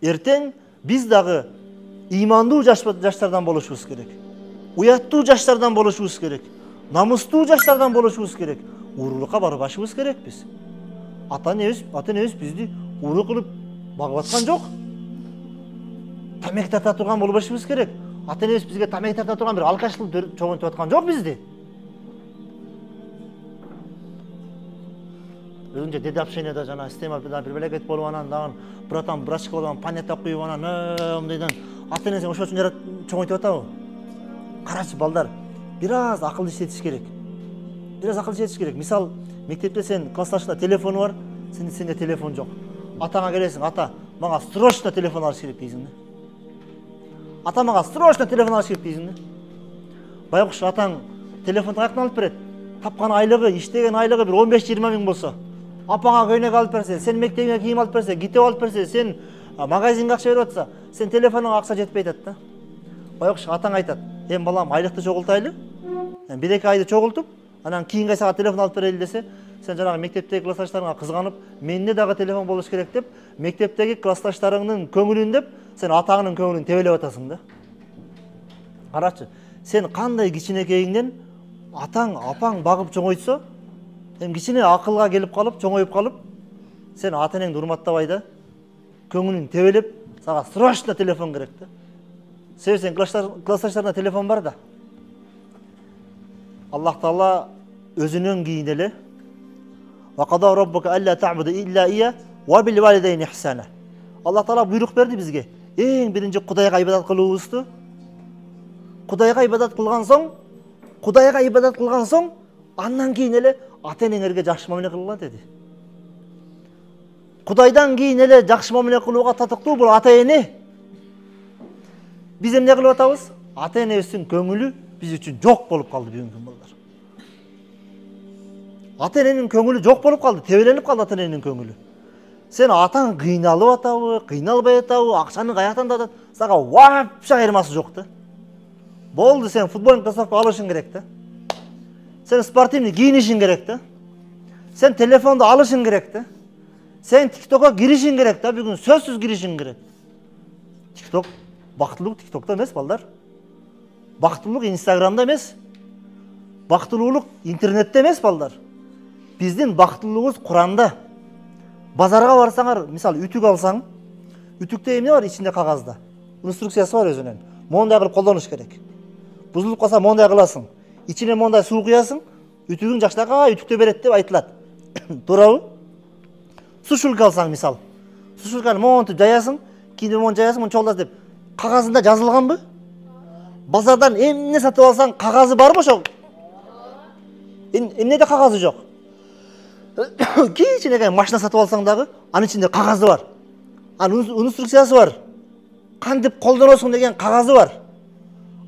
Эртең биз дагы имандуу жаштардан болушубуз керек. Уяттуу жаштардан болушубуз керек. Намыстуу жаштардан болушубуз керек. Уурулукка барбашыбыз керек биз. Ата энебиз бизди ууру кылып багып аткан жок. Тамек тарта турган болбошубуз керек. Ата энебиз бизге тамек тарта турган бир алкаштыл чогултуп аткан жок бизди. Өзүнчө деде общенияда жана система бир белекет болуп анан дагы братан брачка болуп анан панета куюп анан мындайдан ата энесин ошол үчүн чоңойтуп атабы? Карачы балдар, бир аз акыл иштетиш керек. Мисал, мектепте сен классташыңда телефону бар, сенде телефон жок. Атаңа келесиң, ата, мага срочно телефон алыш керек дейсиң да. Ата мага срочно телефон алыш керек дейсиң да. Байкуш атаң телефонду каяктан алып берет? Тапкан айлыгы, иштеген айлыгы бир 15-20 миң болсо, апаңа көйнөк алып берсе, сен мектебиңе кийим алып берсе, китеп алып берсе, сен магазинге акча берип атса, сен телефонуңа акча жетпей атат да. Байкуш атаң айтат, балам айлыкты чогултайлы, 1-2 айды чогултуп, анан кийинки сага телефон алып берели десе, сен жанагы мектептеги классташтарыңа кызганып, менде дагы телефон болуш керек деп, мектептеги классташтарыңдын көңүлүн деп, сен атаңдын көңүлүн тебелеп атасың да. Карачы, сен кандай кичинекейиңден атаң, апаң багып чоңойтса, кичине акылга келип калып, чоңоюп калып, сен ата энеңди урматтабай да, көңүлүн тебелеп, сага срочно телефон керек да. Себеби сен классташтарыңда телефон бар да. Аллах Таала өзүнөн кийин эле Вaqada rabbuka alla ta'budu illa iyya wa bil walidayni ihsana. Аллах Таала буйрук берди бизге. Эң биринчи Кудайга ибадат кылуубузду. Кудайга ибадат кылган соң, андан кийин эле ата энеңерге жакшы мамиле кылгыла деди. Кудайдан кийин эле жакшы мамиле кылууга татыктуу бул ата эне. Биз эмне кылып атабыз? Ата энебиздин көңүлү биз үчүн жок болуп калды бүгүнкү балдар. Ата эненин көңүлү жок болуп калды, тебеленип калды ата эненин көңүлү. Сен атаң кыйналып атабы, кыйналбай атабы, акчаны каяктан татат, сага вообще айырмасы жок да. Болду, сен футболный кроссовка алышың керек да. Сен спортивный кийинишиң керек да. Сен телефонду алышың керек да. Сен TikTok'ка киришиң керек да, бүгүн сөзсүз киришиң керек. TikTok бактылуулук TikTok'та эмес балдар. Бактылуулук Instagram'да эмес. Бактылуулук интернетте эмес балдар. Биздин бактылуулугубуз Куранда. Базарга барсаңар, мисалы үтүк алсаң, үтүктө эмне бар ичинде кагазда? Инструкциясы бар өзүнүн. Мондай кылып колдонуш керек. Бузулуп калса мондай кыласың. Ичине мондай суу куясың, үтүгүң жакшынака үтүктө берет деп айтылат. Туурабы? Сушилка алсаң мисал. Сушилканы монтип жаясың, кийинде монтип жаясың, монтип чогултасың деп кагазында жазылганбы? Базардан эмне сатып алсаң, кагазы барбы ошо? Эмнеде кагазы жок? Кичинекей машина сатып алсаң дагы, анын ичинде кагазы бар. Анын инструкциясы бар. Кантип колдоносуң деген кагазы бар.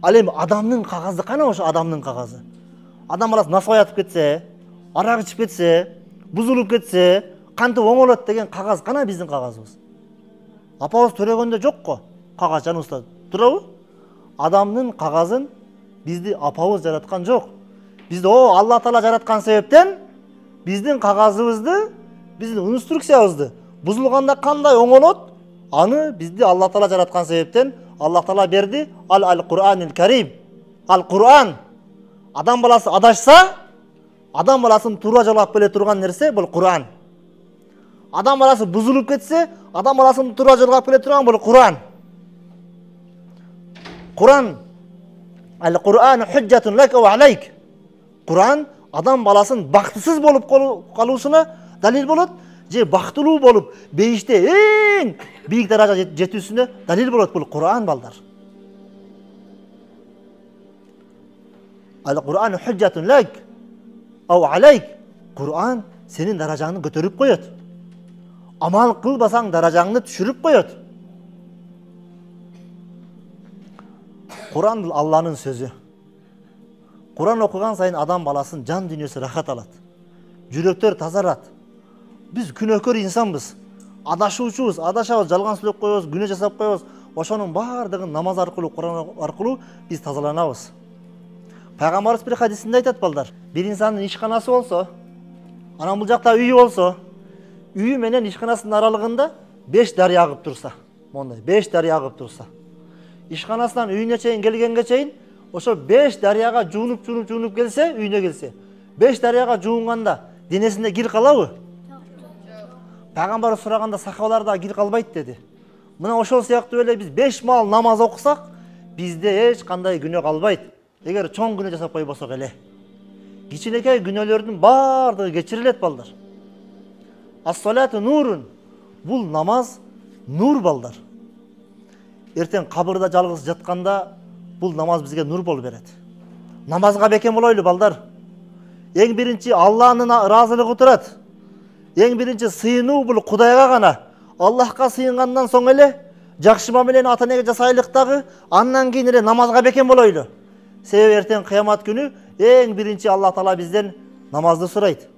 Ал эми адамдын кагазы кана ошо адамдын кагазы? Адам баласы насыбай атып кетсе, арак ичип кетсе, бузулуп кетсе, кантип оңолот деген кагаз кана биздин кагазыбыз? Апабыз төрөгөндө жокко кагаз жаныбызда, туурабы? Адамдын кагазын бизди апабыз жараткан жок. Бизди Алла Таала жараткан себептен биздин кагазыбызды, биздин инструкциябызды бузулганда кандай оңолот, аны бизди Алла Таала жараткан себептен Алла Таала берди. Ал-Куранил Карим. Ал-Куран. Адам баласы адашса, адам баласын туура жолго алып келе турган нерсе бул Куран. Адам баласы бузулуп кетсе, адам баласын туура жолго алып келе турган бул Куран. Куран. Ал-Куран худжатун лак ва алейк. Куран адам баласын бактысыз болуп калуусуна далил болот, же бактылуу болуп бейиште эң бийик даражага жетүүсүнө далил болот бул Куран балдар. Ал-Куран худжатун лак ва алейк. Куран сенин даражаңды көтөрүп коет. Амал кылбасаң даражаңды түшүрүп коет. Куран бул Алланын сөзү. Куран окуган сайын адам баласын жан дүйнөсү рахат алат. Жүрөктөр тазарат. Биз күнөөкөр инсанбыз. Адашуучубуз, адашабыз, жалган сүйлөп коебуз, күнөө жасап коебуз. Ошонун баардыгын намаз аркылуу, Куран аркылуу биз тазаланабыз. Пайгамбарыбыз бир хадисинде айтат балдар. Бир инсандын ишканасы болсо, анан бул жакта үйү болсо, үйү менен ишканасынын аралыгында 5 дарыя агып турса, мондай 5 дария кылып турса. Ишканасынан үйүнө чейин келгенге чейин ошо 5 дарияга жуунуп келсе, үйүнө келсе, 5 дарияга жуунганда денесинде кир калабы? Пайгамбар сураганда сахабалар кир калбайт деди. Мына ошол сыяктуу эле биз 5 маал намаз окусак, бизде эч кандай күнөө калбайт. Эгер чоң күнөө жасап койбосок эле. Кичинекей күнөөлөрдүн баардыгы кечирилет балдар. Ас-салату нурун. Бул намаз нур балдар. Эртең кабырда жалгыз жатканда бул намаз бизге нур болуп берет. Намазга бекем болойлу балдар. Эң биринчи Алланын ыраазылыгы турат. Эң биринчи сыйынуу бул Кудайга гана. Аллахка сыйынгандан соң эле жакшы мамилени ата энеге жасайлык дагы, андан кийин эле намазга бекем болойлу. Себеби эртең кыямат күнү эң биринчи Аллах Таала бизден намазды сурайт.